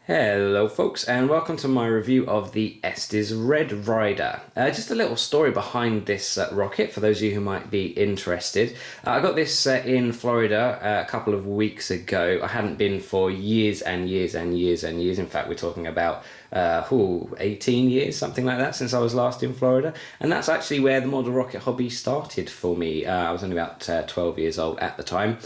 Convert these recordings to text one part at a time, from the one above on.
Hello folks, and welcome to my review of the Estes Red Rider. Just a little story behind this rocket for those of you who might be interested. I got this in Florida a couple of weeks ago. I hadn't been for years and years and years and years. In fact, we're talking about 18 years, something like that, since I was last in Florida. And that's actually where the model rocket hobby started for me. I was only about 12 years old at the time.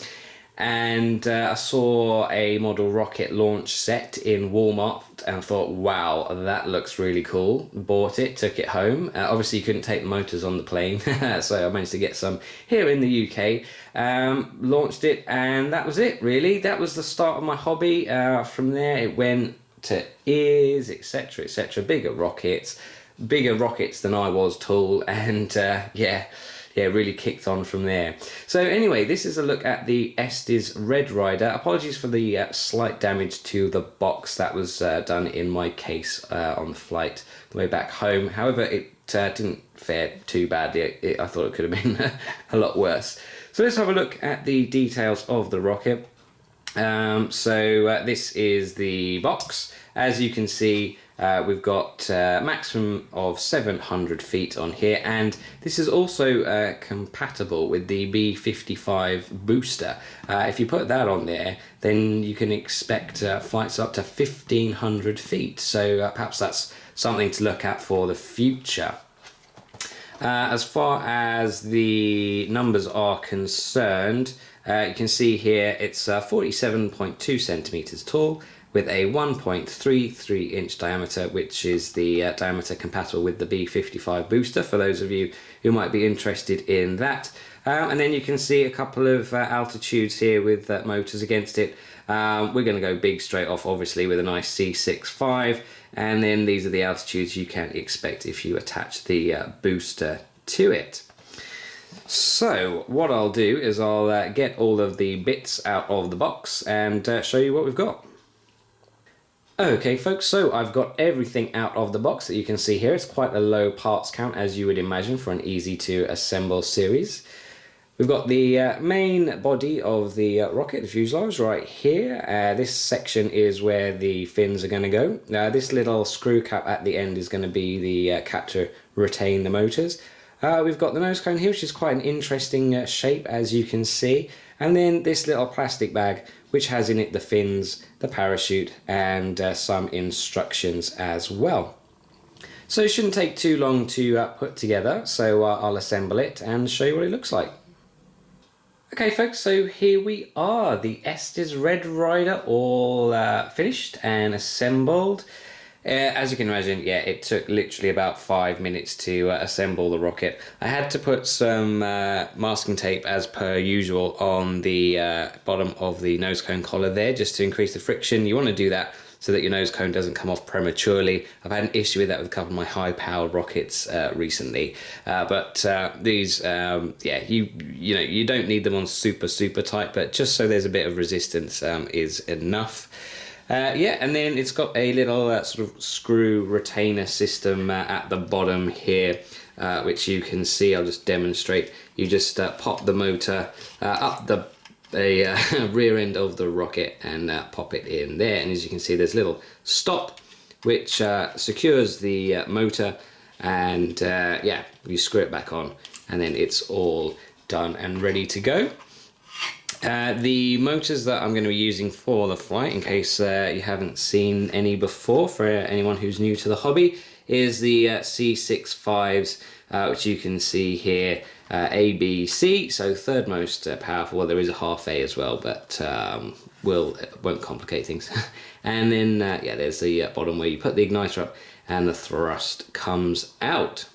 And I saw a model rocket launch set in Walmart and thought, wow, that looks really cool. Bought it, took it home. Obviously you couldn't take the motors on the plane, so I managed to get some here in the UK. Launched it, and that was it, really. That was the start of my hobby. From there it went to ears, etc, etc. Bigger rockets than I was tall, and yeah, really kicked on from there. So anyway, this is a look at the Estes Red Rider. Apologies for the slight damage to the box that was done in my case on the flight the way back home. However, it didn't fare too badly. I thought it could have been a lot worse. So let's have a look at the details of the rocket. This is the box. As you can see, we've got a maximum of 700 feet on here, and this is also compatible with the B55 booster. If you put that on there, then you can expect flights up to 1500 feet, so perhaps that's something to look at for the future. As far as the numbers are concerned, you can see here it's 47.2 centimeters tall, with a 1.33 inch diameter, which is the diameter compatible with the B55 booster, for those of you who might be interested in that. And then you can see a couple of altitudes here with motors against it. We're going to go big straight off, obviously, with a nice C65, and then these are the altitudes you can expect if you attach the booster to it. So what I'll do is I'll get all of the bits out of the box and show you what we've got. Okay folks, so I've got everything out of the box that you can see here. It's quite a low parts count, as you would imagine, for an easy to assemble series. We've got the main body of the rocket, the fuselage, right here. This section is where the fins are going to go. This little screw cap at the end is going to be the cap to retain the motors. We've got the nose cone here, which is quite an interesting shape, as you can see. And then this little plastic bag, which has in it the fins, the parachute, and some instructions as well. So it shouldn't take too long to put together, so I'll assemble it and show you what it looks like. Okay folks, so here we are, the Estes Red Rider, all finished and assembled. As you can imagine, yeah, it took literally about 5 minutes to assemble the rocket. I had to put some masking tape, as per usual, on the bottom of the nose cone collar there, just to increase the friction. You want to do that so that your nose cone doesn't come off prematurely. I've had an issue with that with a couple of my high-powered rockets recently, but these, yeah, you don't need them on super tight, but just so there's a bit of resistance is enough. Yeah, and then it's got a little sort of screw retainer system at the bottom here, which you can see. I'll just demonstrate. You just pop the motor up the rear end of the rocket and pop it in there. And as you can see, there's a little stop which secures the motor, and yeah, you screw it back on, and then it's all done and ready to go. The motors that I'm going to be using for the flight, in case you haven't seen any before, for anyone who's new to the hobby, is the C65s, which you can see here, A, B, C, so third most powerful. Well, there is a half A as well, but won't complicate things. And then, yeah, there's the bottom where you put the igniter up and the thrust comes out.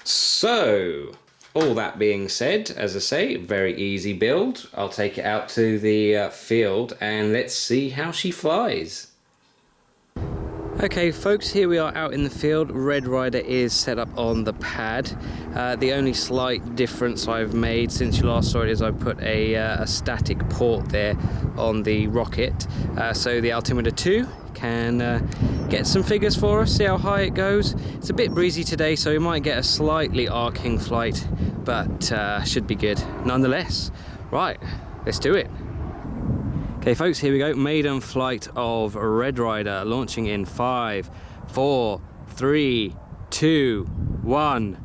So all that being said, as I say, very easy build. I'll take it out to the field and let's see how she flies. Okay folks, here we are out in the field. Red Rider is set up on the pad. The only slight difference I've made since you last saw it is I put a static port there on the rocket, so the altimeter 2 can get some figures for us, see how high it goes. It's a bit breezy today, so we might get a slightly arcing flight, but should be good nonetheless. Right, let's do it. Okay folks, here we go. Maiden flight of Red Rider launching in 5, 4, 3, 2, 1.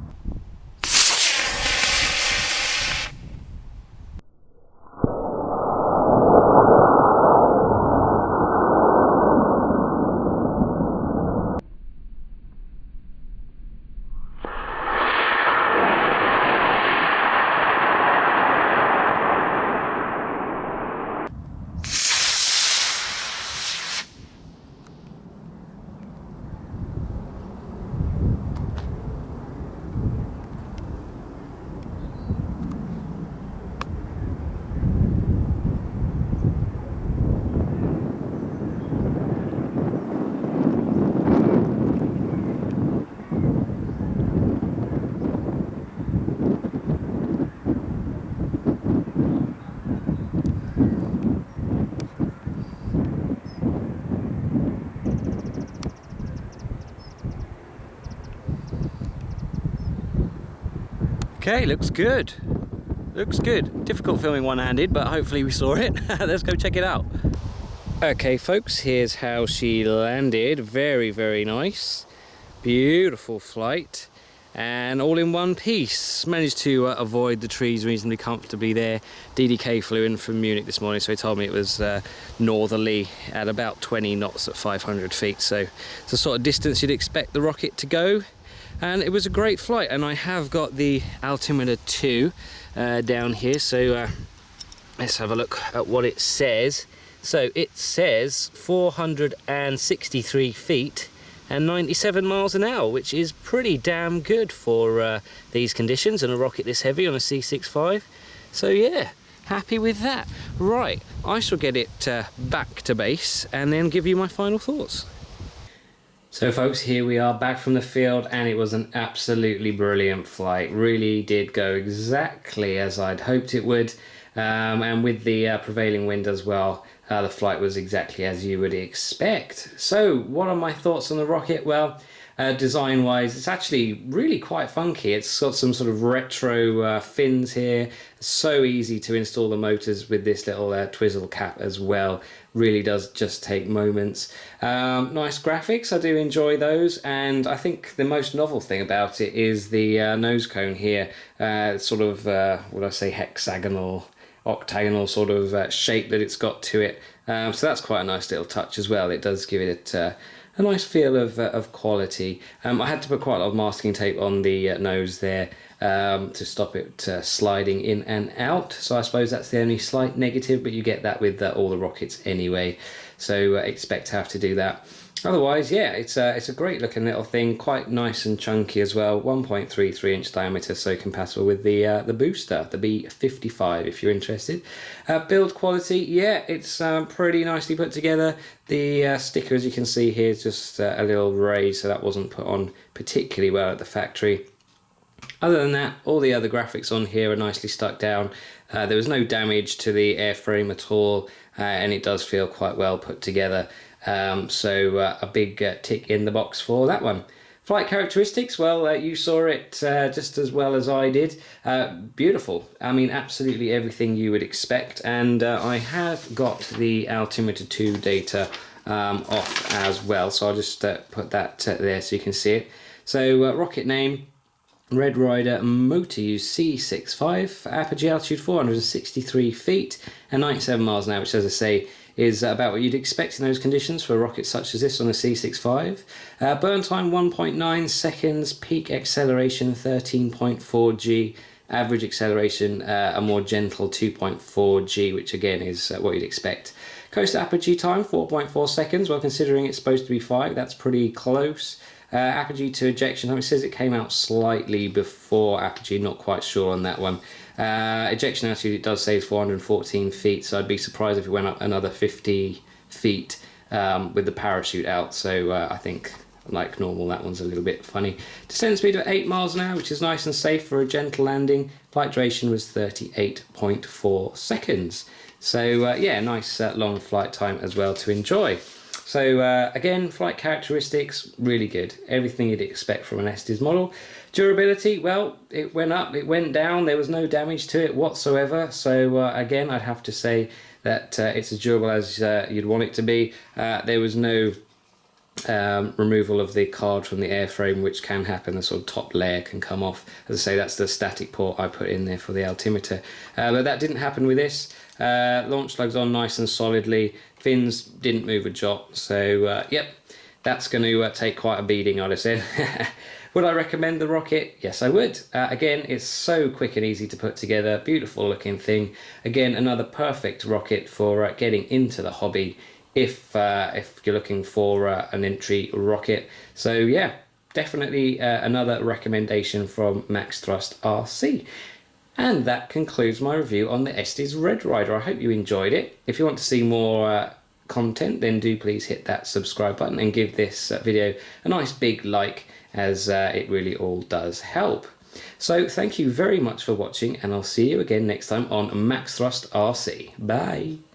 Okay, looks good. Looks good. Difficult filming one-handed, but hopefully we saw it. Let's go check it out. Okay, folks, here's how she landed. Very, very nice. Beautiful flight. And all in one piece. Managed to avoid the trees reasonably comfortably there. DDK flew in from Munich this morning, so he told me it was northerly at about 20 knots at 500 feet. So it's the sort of distance you'd expect the rocket to go. And it was a great flight, and I have got the altimeter 2 down here, so let's have a look at what it says. So it says 463 feet and 97 miles an hour, which is pretty damn good for these conditions and a rocket this heavy on a C65. So yeah, happy with that. Right, I shall get it back to base and then give you my final thoughts. So folks, here we are back from the field, and it was an absolutely brilliant flight. Really did go exactly as I'd hoped it would, and with the prevailing wind as well, the flight was exactly as you would expect. So what are my thoughts on the rocket? Well, design wise, it's actually really quite funky. It's got some sort of retro fins here. So easy to install the motors with this little twizzle cap as well. Really does just take moments. Nice graphics, I do enjoy those, and I think the most novel thing about it is the nose cone here. Sort of, what do I say, hexagonal, octagonal sort of shape that it's got to it. So that's quite a nice little touch as well. It does give it a nice feel of quality. I had to put quite a lot of masking tape on the nose there to stop it sliding in and out. So I suppose that's the only slight negative, but you get that with all the rockets anyway. So expect to have to do that. Otherwise, yeah, it's a great looking little thing, quite nice and chunky as well. 1.33 inch diameter, so compatible with the booster, the B55, if you're interested. Build quality, yeah, it's pretty nicely put together. The sticker, as you can see here, is just a little raised, so that wasn't put on particularly well at the factory. Other than that, all the other graphics on here are nicely stuck down. There was no damage to the airframe at all, and it does feel quite well put together. So a big tick in the box for that one. Flight characteristics, well, you saw it just as well as I did. Beautiful. I mean, absolutely everything you would expect. And I have got the altimeter 2 data off as well. So I'll just put that there so you can see it. So rocket name, Red Rider, motor use C65, apogee altitude 463 feet and 97 miles an hour, which, as I say, is about what you'd expect in those conditions for a rocket such as this on a C65. Burn time 1.9 seconds, peak acceleration 13.4 G, average acceleration a more gentle 2.4 G, which again is what you'd expect. Coast apogee time 4.4 seconds, well, considering it's supposed to be 5, that's pretty close. Apogee to ejection time, it says it came out slightly before apogee, not quite sure on that one. Ejection altitude, it does say is 414 feet, so I'd be surprised if it went up another 50 feet with the parachute out, so I think, like normal, that one's a little bit funny. Descent speed of 8 miles an hour, which is nice and safe for a gentle landing. Flight duration was 38.4 seconds. So yeah, nice long flight time as well to enjoy. So again, flight characteristics, really good. Everything you'd expect from an Estes model. Durability, well, it went up, it went down, there was no damage to it whatsoever. So again, I'd have to say that it's as durable as you'd want it to be. There was no removal of the card from the airframe, which can happen. The sort of top layer can come off. As I say, that's the static port I put in there for the altimeter, but that didn't happen with this. Launch lugs on nice and solidly, fins didn't move a jot, so yep, that's going to take quite a beating, I'd have said. Would I recommend the rocket? Yes, I would. Again, it's so quick and easy to put together, beautiful looking thing. Again, another perfect rocket for getting into the hobby if you're looking for an entry rocket. So yeah, definitely another recommendation from Max Thrust RC. And that concludes my review on the Estes Red Rider. I hope you enjoyed it. If you want to see more content, then do please hit that subscribe button and give this video a nice big like, as it really all does help. So thank you very much for watching, and I'll see you again next time on Max Thrust RC. Bye.